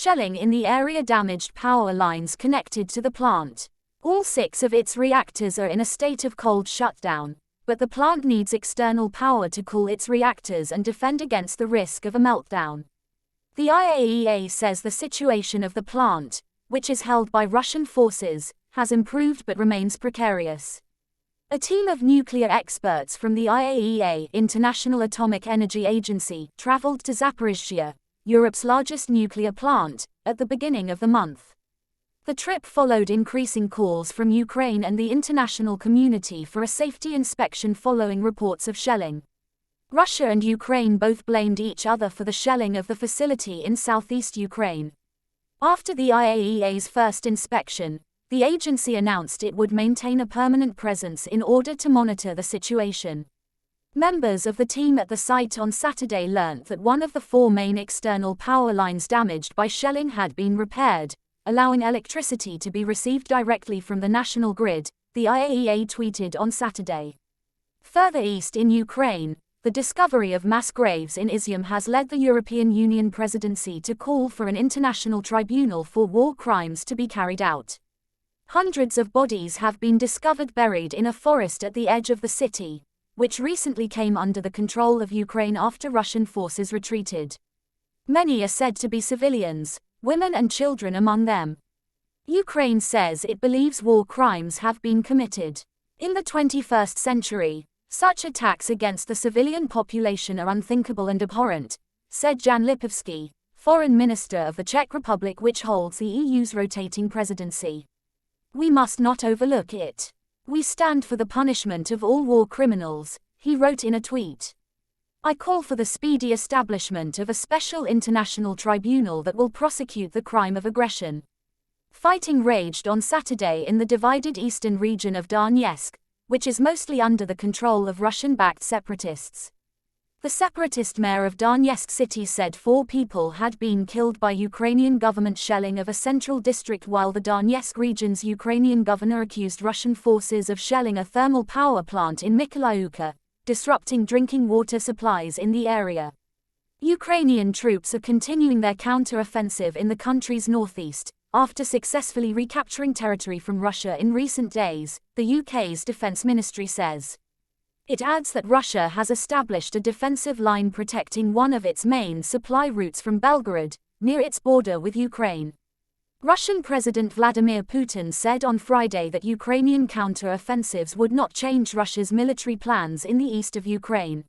shelling in the area damaged power lines connected to the plant. All 6 of its reactors are in a state of cold shutdown, but the plant needs external power to cool its reactors and defend against the risk of a meltdown. The IAEA says the situation of the plant, which is held by Russian forces, has improved but remains precarious. A team of nuclear experts from the IAEA, International Atomic Energy Agency, traveled to Zaporizhzhia, Europe's largest nuclear plant, at the beginning of the month. The trip followed increasing calls from Ukraine and the international community for a safety inspection following reports of shelling. Russia and Ukraine both blamed each other for the shelling of the facility in southeast Ukraine. After the IAEA's first inspection, the agency announced it would maintain a permanent presence in order to monitor the situation. Members of the team at the site on Saturday learned that one of the 4 main external power lines damaged by shelling had been repaired, allowing electricity to be received directly from the national grid, the IAEA tweeted on Saturday. Further east in Ukraine, the discovery of mass graves in Izium has led the European Union presidency to call for an international tribunal for war crimes to be carried out. Hundreds of bodies have been discovered buried in a forest at the edge of the city, which recently came under the control of Ukraine after Russian forces retreated. Many are said to be civilians, women and children among them. Ukraine says it believes war crimes have been committed. In the 21st century, such attacks against the civilian population are unthinkable and abhorrent, said Jan Lipovsky, foreign minister of the Czech Republic, which holds the EU's rotating presidency. We must not overlook it. We stand for the punishment of all war criminals, he wrote in a tweet. I call for the speedy establishment of a special international tribunal that will prosecute the crime of aggression. Fighting raged on Saturday in the divided eastern region of Donetsk, which is mostly under the control of Russian-backed separatists. The separatist mayor of Donetsk city said 4 people had been killed by Ukrainian government shelling of a central district, while the Donetsk region's Ukrainian governor accused Russian forces of shelling a thermal power plant in Mykolaiivka, disrupting drinking water supplies in the area. Ukrainian troops are continuing their counter-offensive in the country's northeast, after successfully recapturing territory from Russia in recent days, the UK's defense ministry says. It adds that Russia has established a defensive line protecting one of its main supply routes from Belgorod, near its border with Ukraine. Russian President Vladimir Putin said on Friday that Ukrainian counter-offensives would not change Russia's military plans in the east of Ukraine.